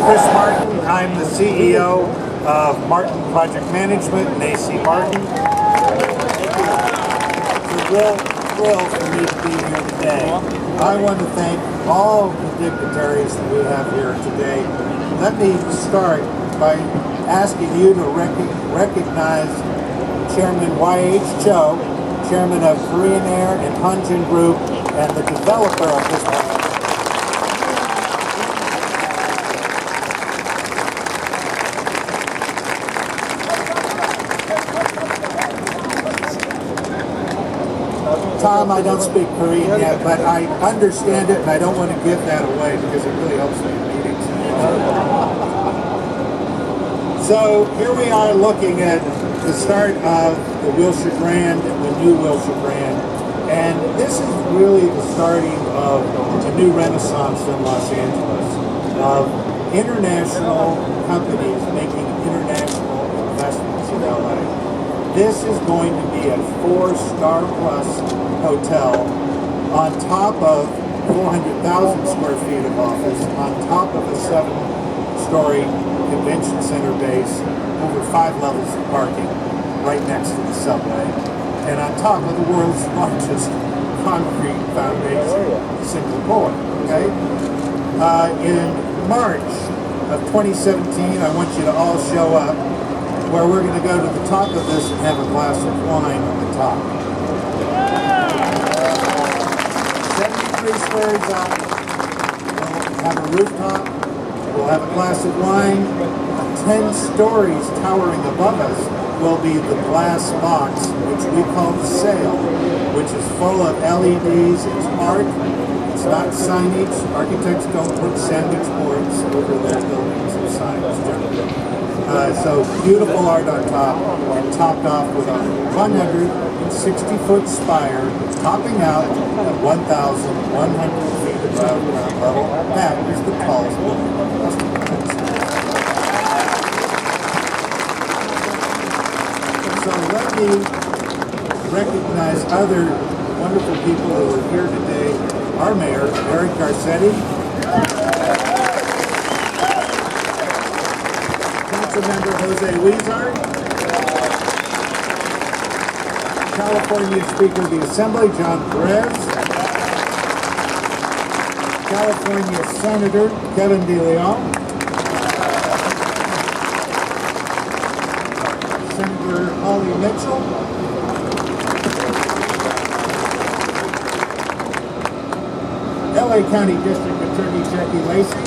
Chris Martin. I'm the CEO of Martin Project Management and AC Martin. It's a real thrill for me to be here today. I want to thank all the dignitaries that we have here today. Let me start by asking you to recognize Chairman Y.H. Cho, Chairman of Korean Air and Hanjin-group, and the developer of this project. Tom, I don't speak Korean yet, but I understand it, and I don't want to give that away because it really helps me in meetings. So here we are looking at the start of the Wilshire brand, the new Wilshire brand, and this is really the starting of a new renaissance in Los Angeles of international companies making international investments in LA. This is going to be a 4-star plus hotel on top of 400,000 square feet of office, on top of a 7-story convention center base, over 5 levels of parking, right next to the subway, and on top of the world's largest concrete foundation, single pour. Okay? In March of 2017, I want you to all show up, where we're going to go to the top of this and have a glass of wine on the top. 73 stories up, we'll have a rooftop, we'll have a glass of wine. 10 stories towering above us will be the glass box, which we call the sail, which is full of LEDs. It's art, it's not signage. Architects don't put sandwich boards over their buildings and signs generally. So beautiful art on top, and topped off with a 160-foot spire, topping out at 1,100 feet above ground level. That is the tallest building in the Western United States. So let me recognize other wonderful people who are here today. Our mayor, Eric Garcetti. Member Jose Wilshire, California Speaker of the Assembly John Perez, California Senator Kevin DeLeon, Senator Holly Mitchell, LA County District Attorney Jackie Lacey,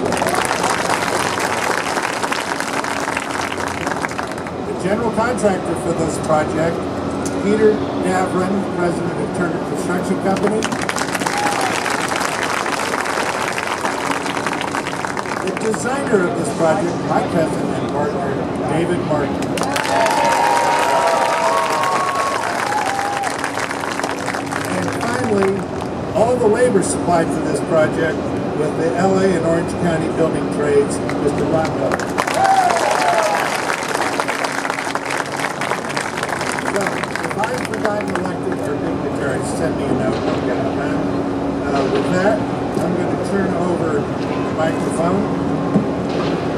general contractor for this project, Peter Davrin, president of Turner Construction Company. The designer of this project, my cousin and partner, David Martin. And finally, all the labor supplied for this project with the LA and Orange County Building Trades, Mr. Ron Miller. Elected or dignitaries, send me a note, I'll get it done. With that, I'm going to turn over the microphone,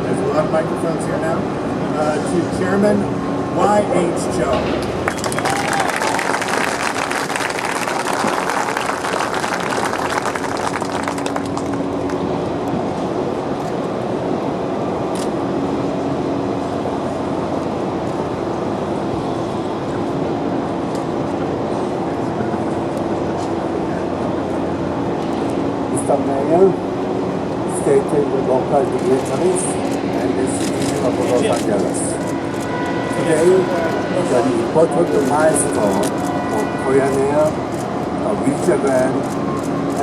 there's a lot of microphones here now, to Chairman Y.H. Cho. Mayor, state and local dignitaries, and the city of Los Angeles. Today is an important milestone for Korean Air, the Wilshire brand,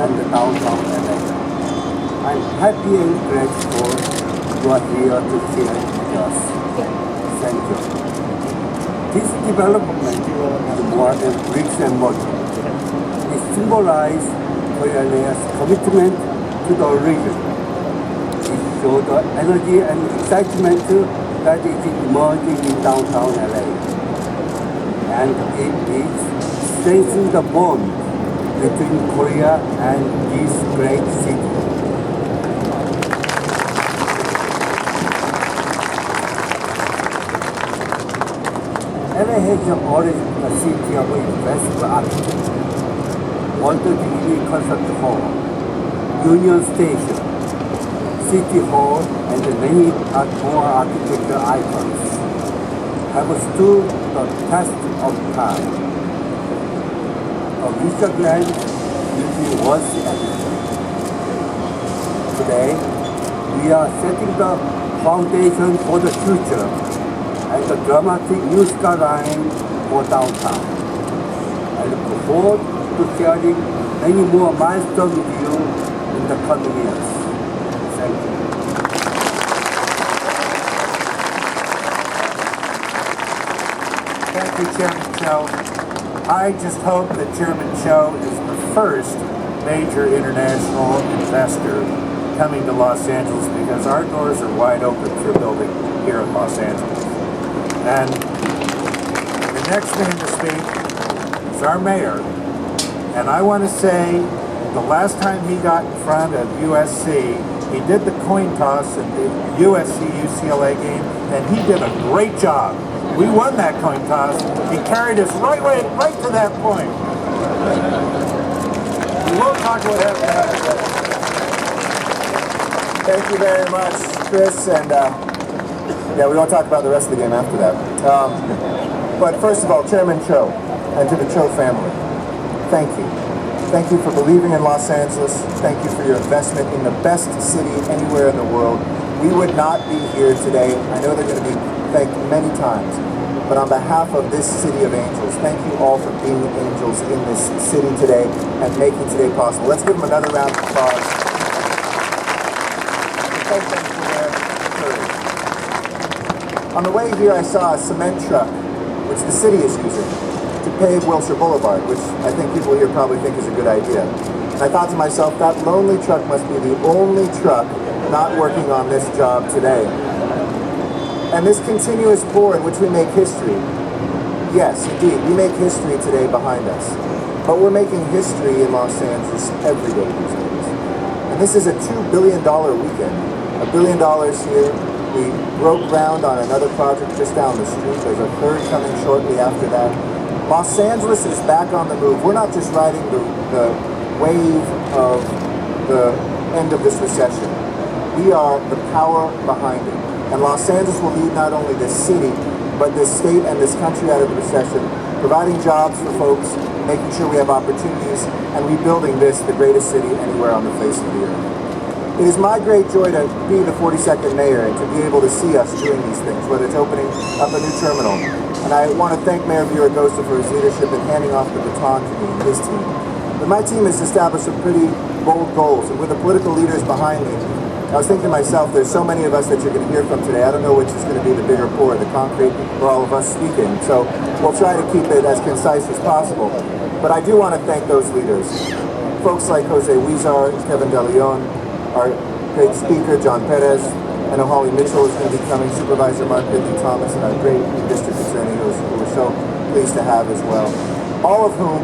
and the downtown LA. I'm happy and grateful you are here to share it with us. Thank you. This development is more than bricks and mortar. It symbolizes Korean Air's commitment to the region. It shows the energy and excitement that is emerging in downtown LA. And it is strengthening the bond between Korea and this great city. has already a city of investment architecture. World Degree Concert Hall, Union Station, City Hall, and many more architectural icons have stood the test of time. A Wilshire Grand will be once everything. Today, we are setting the foundation for the future and the dramatic new skyline for downtown. I look forward to sharing many more milestones with you in the coming years. Thank you. Thank you, Chairman Cho. I just hope that Chairman Cho is the first major international investor coming to Los Angeles, because our doors are wide open for building here in Los Angeles. And the next man to speak is our mayor. And I want to say, the last time he got in front of USC, he did the coin toss in the USC-UCLA game, and he did a great job. We won that coin toss. He carried us right to that point. We won't talk about that. Thank you very much, Chris, and we won't talk about the rest of the game after that. But first of all, Chairman Cho, and to the Cho family, thank you. Thank you for believing in Los Angeles. Thank you for your investment in the best city anywhere in the world. We would not be here today. I know they're going to be thanked many times, but on behalf of this city of angels, thank you all for being angels in this city today and making today possible. Let's give them another round of applause. Thank them for their courage. On the way here, I saw a cement truck, which the city is using, to pave Wilshire Boulevard, which I think people here probably think is a good idea. And I thought to myself, that lonely truck must be the only truck not working on this job today. And this continuous pour in which we make history, yes, indeed, we make history today behind us. But we're making history in Los Angeles every day these days. And this is a $2 billion weekend. $1 billion here. We broke ground on another project just down the street. There's a third coming shortly after that. Los Angeles is back on the move. We're not just riding the wave of the end of this recession. We are the power behind it. And Los Angeles will lead not only this city, but this state and this country out of the recession, providing jobs for folks, making sure we have opportunities, and rebuilding this, the greatest city anywhere on the face of the earth. It is my great joy to be the 42nd mayor and to be able to see us doing these things, whether it's opening up a new terminal. And I want to thank Mayor Villaraigosa for his leadership in handing off the baton to me and his team. But my team has established some pretty bold goals, and with the political leaders behind me, I was thinking to myself, there's so many of us that you're going to hear from today. I don't know which is going to be the bigger pour, the concrete, or all of us speaking. So we'll try to keep it as concise as possible. But I do want to thank those leaders. Folks like Jose Huizar, Kevin De Leon, our great speaker, John Perez. I know Holly Mitchell is going to be coming, Supervisor Mark Ridley Thomas, and our great district attorney who we're so pleased to have as well. All of whom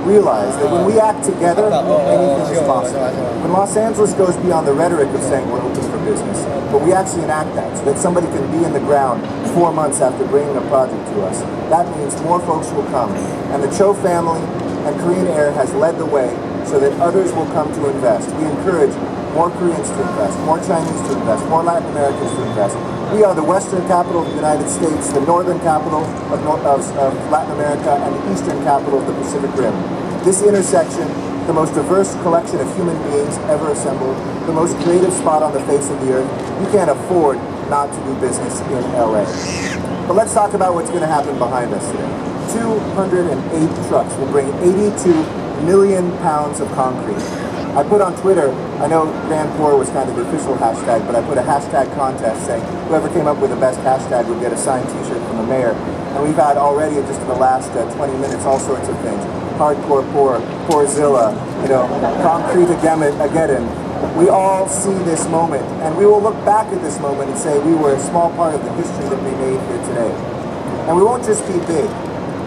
realize that when we act together, anything is possible. When Los Angeles goes beyond the rhetoric of saying we're open for business, but we actually enact that so that somebody can be in the ground 4 months after bringing a project to us, that means more folks will come. And the Cho family and Korean Air has led the way so that others will come to invest. We encourage more Koreans to invest, more Chinese to invest, more Latin Americans to invest. We are the western capital of the United States, the northern capital of Latin America, and the eastern capital of the Pacific Rim. This intersection, the most diverse collection of human beings ever assembled, the most creative spot on the face of the earth. You can't afford not to do business in LA. But let's talk about what's going to happen behind us today. 208 trucks will bring 82 million pounds of concrete. I put on Twitter, I know Grand Pour was kind of the official hashtag, but I put a hashtag contest saying whoever came up with the best hashtag would get a signed t-shirt from the mayor. And we've had already, just in the last 20 minutes, all sorts of things. Hardcore Pour, Pourzilla, Concrete Ageddon. We all see this moment, and we will look back at this moment and say we were a small part of the history that we made here today. And we won't just be big.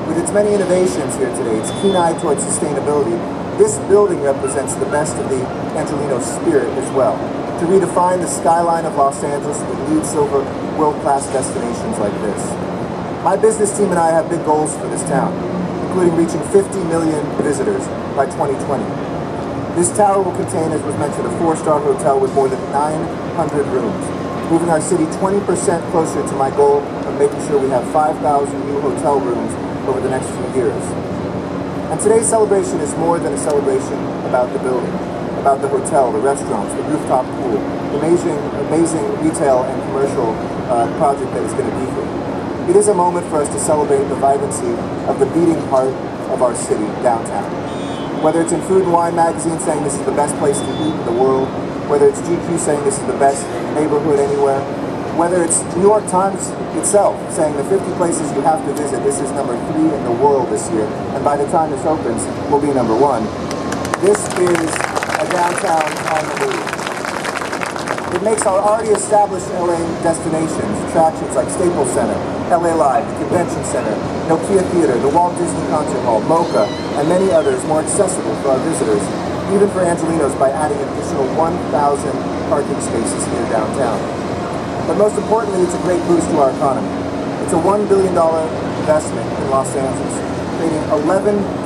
With its many innovations here today, its keen eye towards sustainability, this building represents the best of the Angelino spirit as well, to redefine the skyline of Los Angeles with LEED Silver world-class destinations like this. My business team and I have big goals for this town, including reaching 50 million visitors by 2020. This tower will contain, as was mentioned, a 4-star hotel with more than 900 rooms, moving our city 20% closer to my goal of making sure we have 5,000 new hotel rooms over the next few years. And today's celebration is more than a celebration about the building, about the hotel, the restaurants, the rooftop pool, the amazing retail and commercial project that is going to be here. It is a moment for us to celebrate the vibrancy of the beating heart of our city, downtown. Whether it's in Food and Wine magazine saying this is the best place to eat in the world, whether it's GQ saying this is the best neighborhood anywhere, whether it's New York Times itself saying the 50 places you have to visit, this is number 3 in the world this year, and by the time this opens, will be number 1. This is a downtown on the move. It makes our already established LA destinations, attractions like Staples Center, LA Live, the Convention Center, Nokia Theater, the Walt Disney Concert Hall, MoCA, and many others more accessible for our visitors, even for Angelinos by adding an additional 1,000 parking spaces here downtown. But most importantly, it's a great boost to our economy. It's a $1 billion investment in Los Angeles, creating 11,500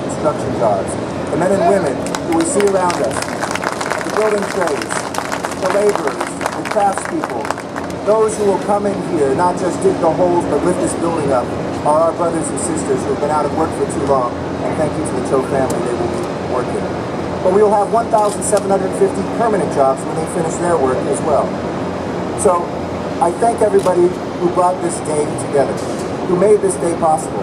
construction jobs. The men and women who we see around us, the building trades, the laborers, the craftspeople, those who will come in here, not just dig the holes but lift this building up, are our brothers and sisters who have been out of work for too long, and thank you to the Cho family, they will be working. But we will have 1,750 permanent jobs when they finish their work as well. So I thank everybody who brought this day together, who made this day possible.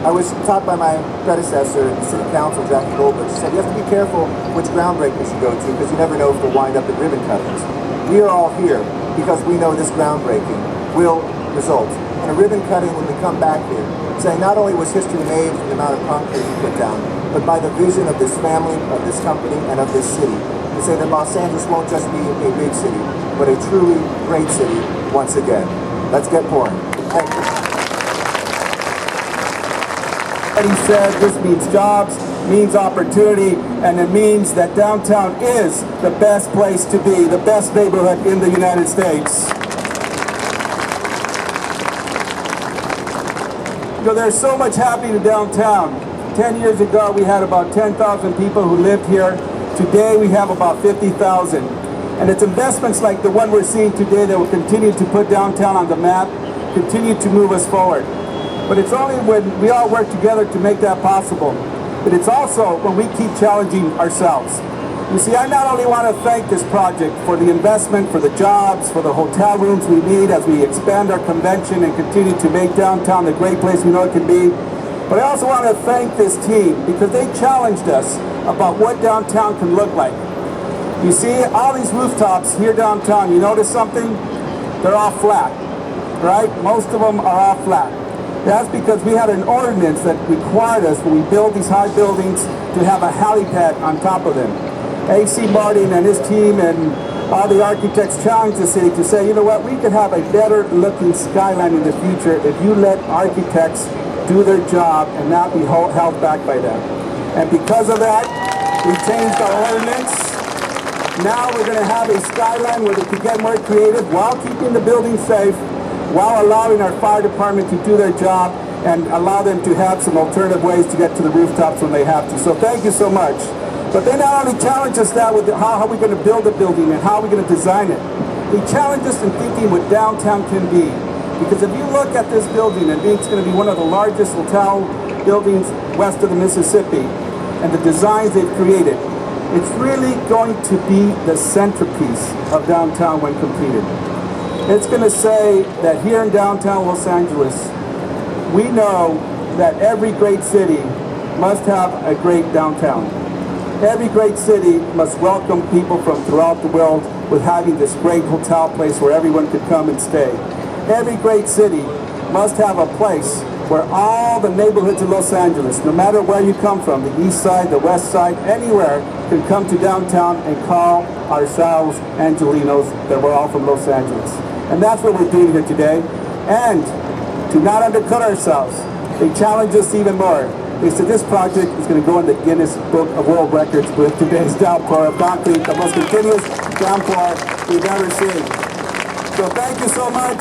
I was taught by my predecessor in City Council, Jackie Goldberg. She said, you have to be careful which groundbreakers you go to because you never know if they'll wind up at ribbon cuttings. We are all here because we know this groundbreaking will result in a ribbon cutting when we come back here, saying not only was history made from the amount of concrete we put down, but by the vision of this family, of this company, and of this city. To say that Los Angeles won't just be a big city, but a truly great city once again. Let's get pouring. Thank you. He said this means jobs, means opportunity, and it means that downtown is the best place to be, the best neighborhood in the United States. You know, there's so much happening in downtown. 10 years ago, we had about 10,000 people who lived here. Today, we have about 50,000. And it's investments like the one we're seeing today that will continue to put downtown on the map, continue to move us forward. But it's only when we all work together to make that possible. But it's also when we keep challenging ourselves. You see, I not only want to thank this project for the investment, for the jobs, for the hotel rooms we need as we expand our convention and continue to make downtown the great place we know it can be, but I also want to thank this team because they challenged us about what downtown can look like. You see, all these rooftops here downtown, you notice something? They're all flat, right? Most of them are all flat. That's because we had an ordinance that required us, when we build these high buildings, to have a helipad on top of them. A.C. Martin and his team and all the architects challenged the city to say, you know what, we could have a better looking skyline in the future if you let architects do their job and not be held back by them. And because of that, we changed our ordinance. Now we're going to have a skyline where they can get more creative while keeping the building safe, while allowing our fire department to do their job and allow them to have some alternative ways to get to the rooftops when they have to. So thank you so much. But they not only challenge us that with how are we going to build a building and how are we going to design it, they challenge us in thinking what downtown can be. Because if you look at this building, and it's going to be one of the largest hotel buildings west of the Mississippi, and the designs they've created, it's really going to be the centerpiece of downtown when completed. It's going to say that here in downtown Los Angeles, we know that every great city must have a great downtown. Every great city must welcome people from throughout the world with having this great hotel place where everyone could come and stay. Every great city must have a place where all the neighborhoods of Los Angeles, no matter where you come from, the east side, the west side, anywhere, can come to downtown and call ourselves Angelinos, that we're all from Los Angeles. And that's what we're doing here today. And to not undercut ourselves, they challenge us even more. They said this project is going to go in the Guinness Book of World Records with today's downpour of concrete, the most continuous downpour we've ever seen. So thank you so much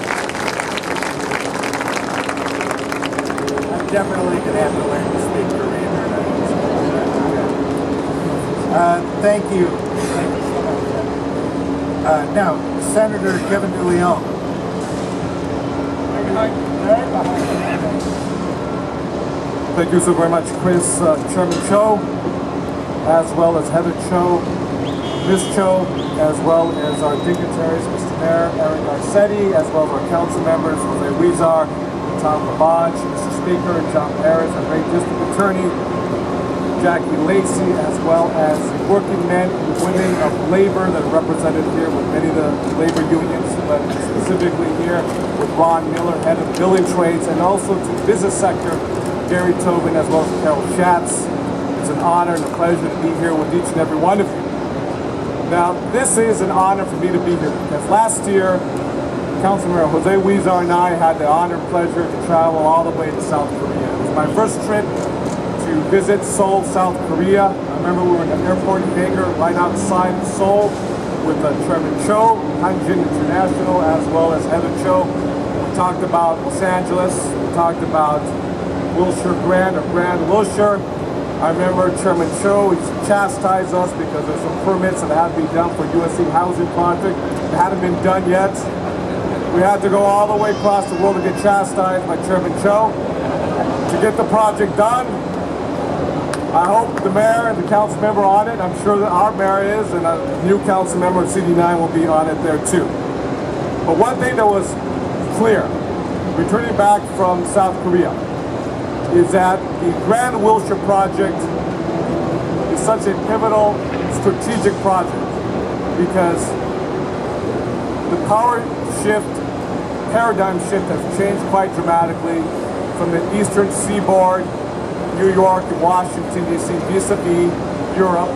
definitely going to have to learn to speak Korean. Thank you. Now, Senator Kevin DeLeon. Thank you so very much, Chris, Chairman Cho, as well as Heather Cho, Ms. Cho, as well as our dignitaries, Mr. Mayor Aaron Garcetti, as well as our council members, Jose Huizar, Tom Labaj, Mr. Speaker, John Harris, our great district attorney, Jackie Lacey, as well as working men and women of labor that are represented here with many of the labor unions, but specifically here with Ron Miller, head of building trades, and also to the business sector, Gary Tobin, as well as Carol Schatz. It's an honor and a pleasure to be here with each and every one of you. Now, this is an honor for me to be here because last year, Councilmember Jose Huizar and I had the honor and pleasure to travel all the way to South Korea. It was my first trip to visit Seoul, South Korea. I remember we were in the airport hangar right outside Seoul with Chairman Cho, Hanjin International, as well as Heather Cho. We talked about Los Angeles, we talked about Wilshire Grand or Grand Wilshire. I remember Chairman Cho, he chastised us because there's some permits that had to be done for USC housing project that hadn't been done yet. We had to go all the way across the world to get chastised by Chairman Cho to get the project done. I hope the mayor and the council member on it. I'm sure that our mayor is, and a new council member of CD9 will be on it there too. But one thing that was clear, returning back from South Korea, is that the Grand Wilshire project is such a pivotal strategic project because the power shift, paradigm shift has changed quite dramatically from the eastern seaboard, New York and Washington DC, vis-a-vis Europe,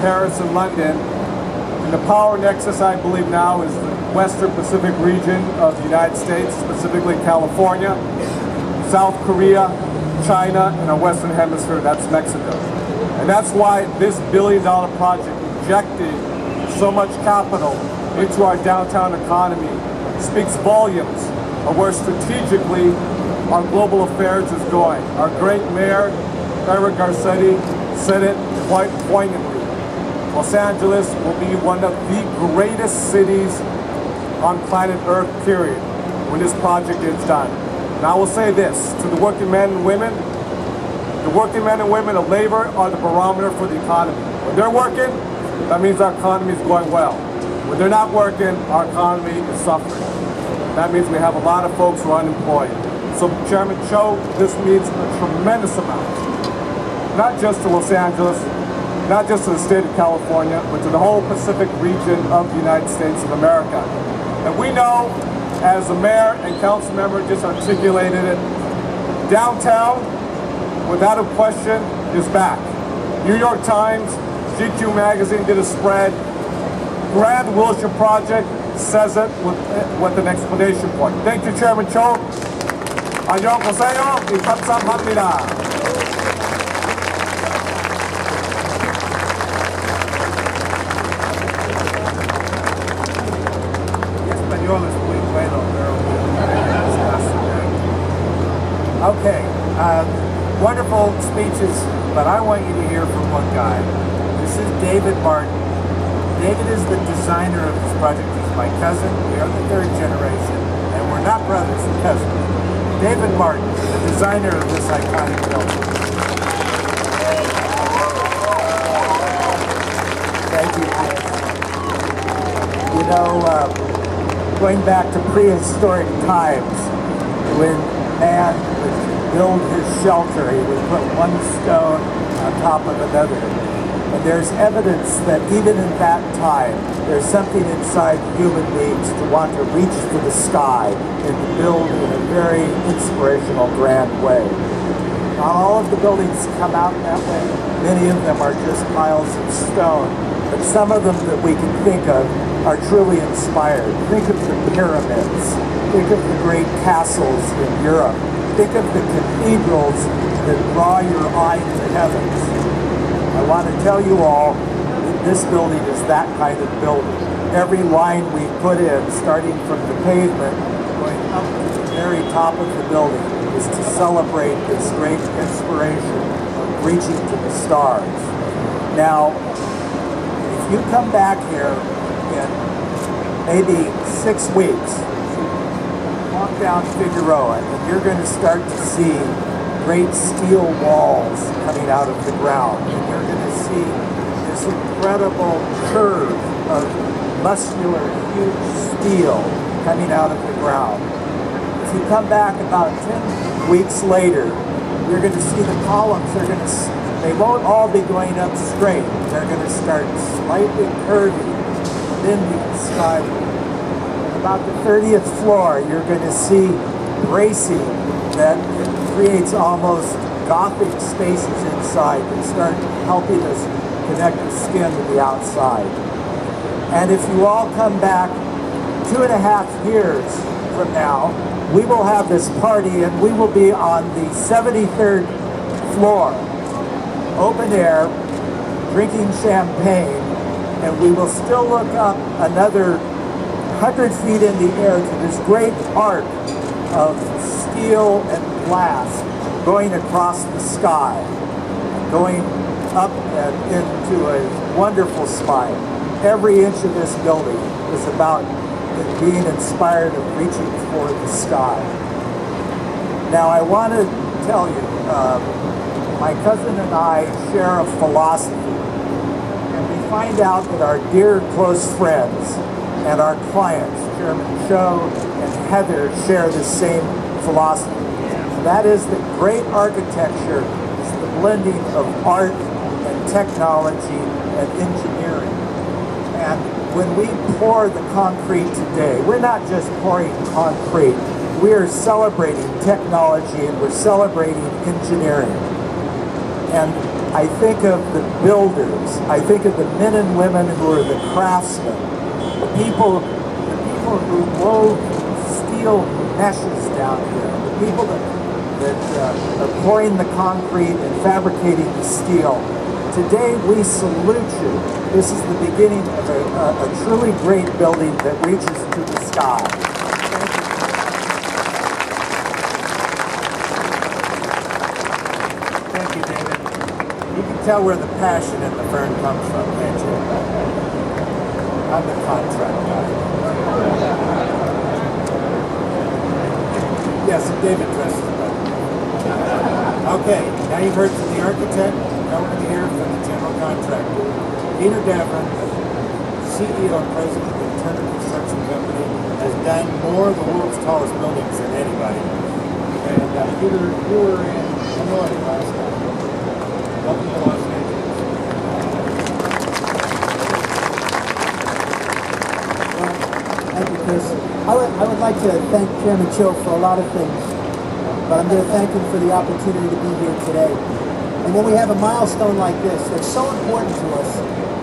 Paris and London. And the power nexus, I believe now, is the Western Pacific region of the United States, specifically California, South Korea, China, and our Western Hemisphere, that's Mexico. And that's why this billion-dollar project injected so much capital into our downtown economy speaks volumes of where strategically our global affairs is going. Our great mayor, Aaron Garcetti, said it quite poignantly. Los Angeles will be one of the greatest cities on planet Earth, period, when this project is done. And I will say this to the working men and women of labor are the barometer for the economy. When they're working, that means our economy is going well. When they're not working, our economy is suffering. That means we have a lot of folks who are unemployed. So Chairman Cho, this means a tremendous amount, not just to Los Angeles, not just to the state of California, but to the whole Pacific region of the United States of America. And we know, as the mayor and council member just articulated it, downtown, without a question, is back. New York Times, GQ magazine did a spread. Grand Wilshire project says it with an explanation point. Thank you, Chairman Cho. 안녕하세요. 감사합니다. Español es muy bueno, pero okay, wonderful speeches, but I want you to hear from one guy. This is David Martin. David is the designer of this project. He's my cousin. We are the third generation, and we're not brothers and cousins. David Martin, the designer of this iconic building. Thank you, Chris. You know, going back to prehistoric times, when man would build his shelter, he would put one stone on top of another. And there's evidence that even in that time, there's something inside human beings to want to reach for the sky and to build in a very inspirational, grand way. Not all of the buildings come out that way. Many of them are just piles of stone. But some of them that we can think of are truly inspired. Think of the pyramids. Think of the great castles in Europe. Think of the cathedrals that draw your eye to the heavens. I want to tell you all that this building is that kind of building. Every line we put in, starting from the pavement, going up to the very top of the building, is to celebrate this great inspiration of reaching to the stars. Now, if you come back here in maybe 6 weeks, walk down Figueroa, and you're going to start to see great steel walls coming out of the ground. And you're going to see this incredible curve of muscular, huge steel coming out of the ground. If you come back about 10 weeks later, you're going to see the columns. They won't all be going up straight. They're going to start slightly curving, bending skyward. About the 30th floor, you're going to see bracing that creates almost Gothic spaces inside that start helping us connect the skin to the outside. And if you all come back 2.5 years from now, we will have this party and we will be on the 73rd floor, open air, drinking champagne, and we will still look up another 100 feet in the air to this great arc of steel and glass going across the sky, going up and into a wonderful spire. Every inch of this building is about being inspired and reaching for the sky. Now I want to tell you, my cousin and I share a philosophy, and we find out that our dear close friends and our clients, Chairman Cho and Heather, share the same philosophy. And that is that great architecture is the blending of art and technology and engineering. And when we pour the concrete today, we're not just pouring concrete, we are celebrating technology and we're celebrating engineering. And I think of the builders, I think of the men and women who are the craftsmen, the people who wove steel meshes down here, the people that are pouring the concrete and fabricating the steel. Today we salute you. This is the beginning of a truly great building that reaches to the sky. Thank you, David. You can tell where the passion and the fern comes from, can't you? I'm the contract guy. Yes, David dresses better. Okay, now you've heard from the architect. Now we're going to hear from the general contractor. Peter Davern, CEO and president of the Turner Construction Company, has done more of the world's tallest buildings than anybody. And Peter, you were in Illinois last time. Welcome to Los Angeles. Thank you, Chris. I would like to thank Chairman Cho for a lot of things, but I'm going to thank him for the opportunity to be here today. And when we have a milestone like this, that's so important to us,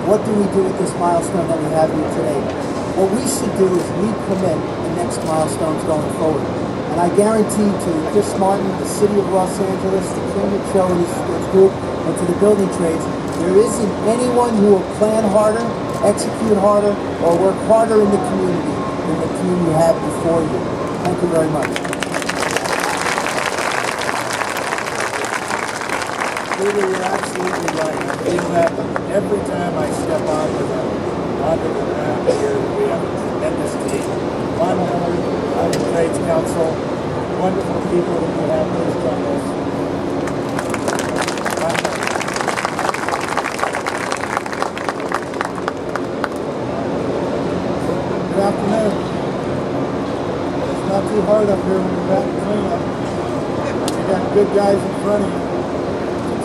what do we do with this milestone that we have here today? What we should do is recommit the next milestones going forward. And I guarantee to Chris Martin, the city of Los Angeles, to Chairman Cho and his group, and to the building trades, there isn't anyone who will plan harder, execute harder, or work harder in the community than the team you have before you. Thank you very much. Peter, you're absolutely right. I feel that every time I step onto the ground here, we have a tremendous team. Ron Miller, the Trades Council, wonderful people that we have please join us. Good afternoon. It's not too hard up here when you're back in cleanup. You got good guys in front of you.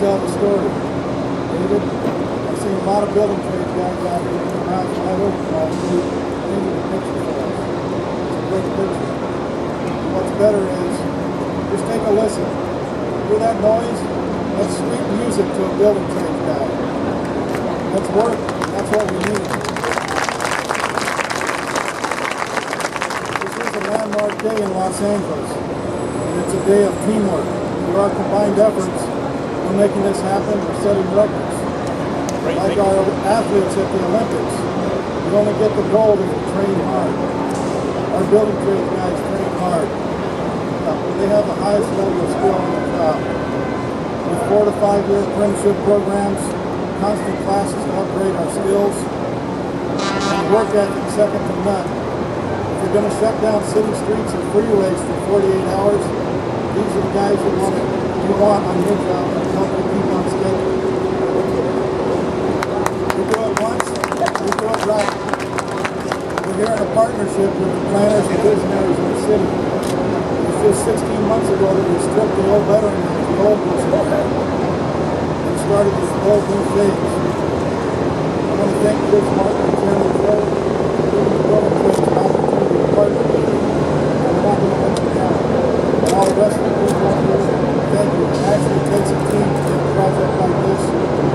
Tell the story. David, I've seen a lot of building trades guys out here with their mouths wide open last week. They need a picture for us. It's a great picture. What's better is, just take a listen. Hear that noise? That's sweet music to a building trades guy. That's work. That's what we need. This is a landmark day in Los Angeles. And it's a day of teamwork. Through our combined efforts, we're making this happen. We're setting records. Like our athletes at the Olympics, you only get the gold if you train hard. Our building trades guys train hard. They have the highest level of skill in the job. With 4 to 5 year apprenticeship programs, constant classes to upgrade our skills, and work ethic second to none. If you're going to shut down city streets and freeways for 48 hours, these are the guys you want on your job and help you keep on schedule. We do it once, we do it right. We're here in a partnership with the planners and visionaries of the city. It was just 16 months ago that we stripped the old lettering of the old Wilshire and started this whole new phase. I want to thank Chris Martin and Chairman Joe for giving the building trust an opportunity to partner with you. And we're not going to let you down. And all the rest of the people out here, thank you. It actually takes a team to get a project like this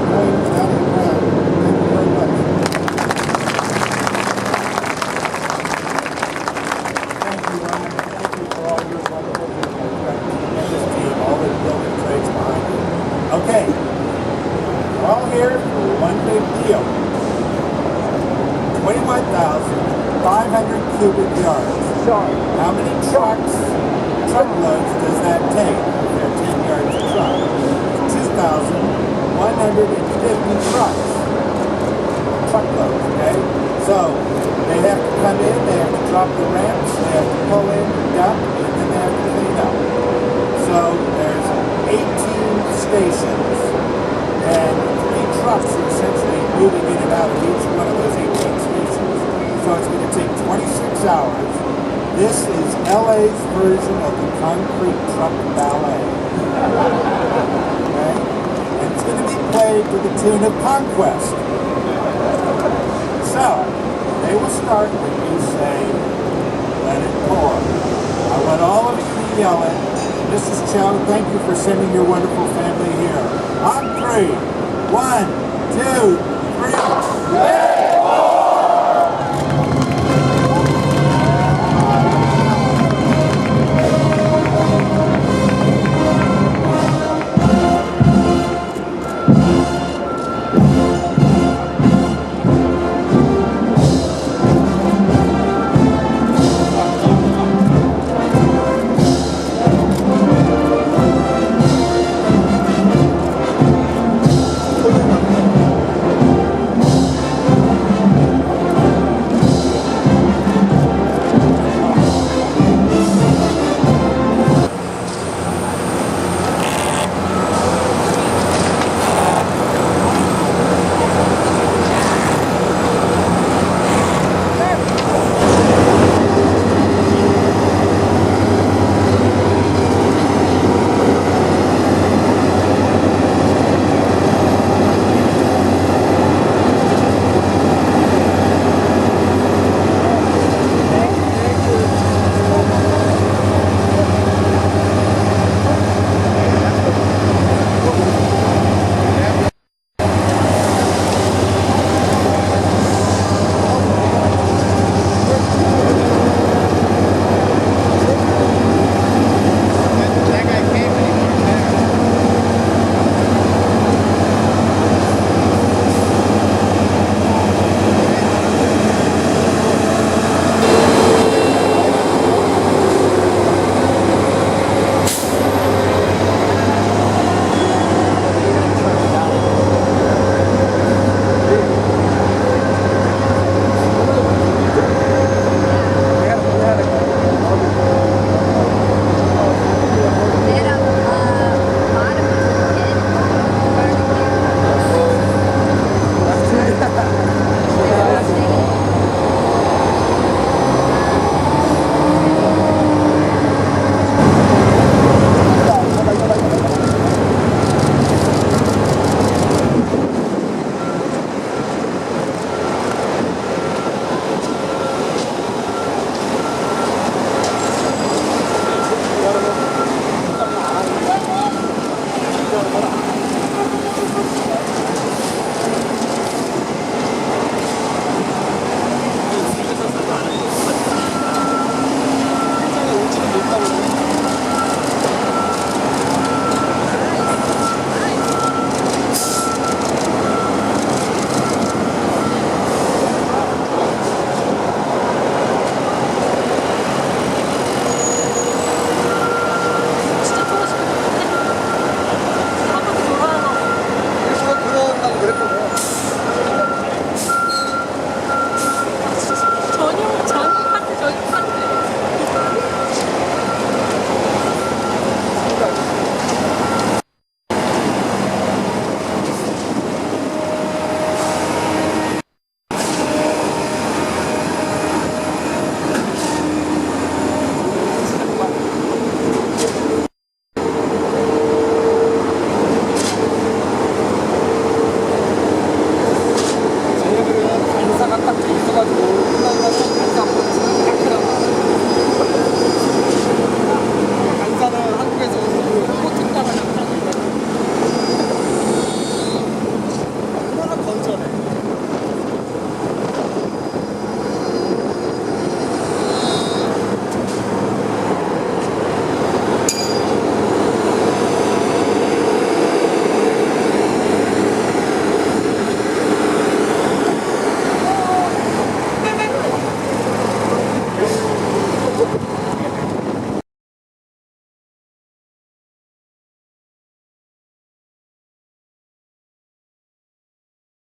going out of the ground. Thank you very much. Thank you, Ryan. Thank you for all your wonderful work and this team, all the building trades behind you. Okay, we're all here for one big deal. 21,500 cubic yards. How many truckloads does that take? They're 10 yards a truck. 2,150 truckloads, okay? So, they have to come in, they have to drop the ramps, they have to pull in, dump, and then they have to clean up. So, there's 18 stations, and 3 trucks are essentially moving in and out of each one of those 18 stations. So it's going to take 26 hours. This is LA's version of the concrete truck ballet. Okay? And it's going to be played to the tune of Conquest. So, they will start when you say, let it pour. I want all of you to yell it. Mrs. Chow, thank you for sending your wonderful family here. On 3. 1, 2, 3.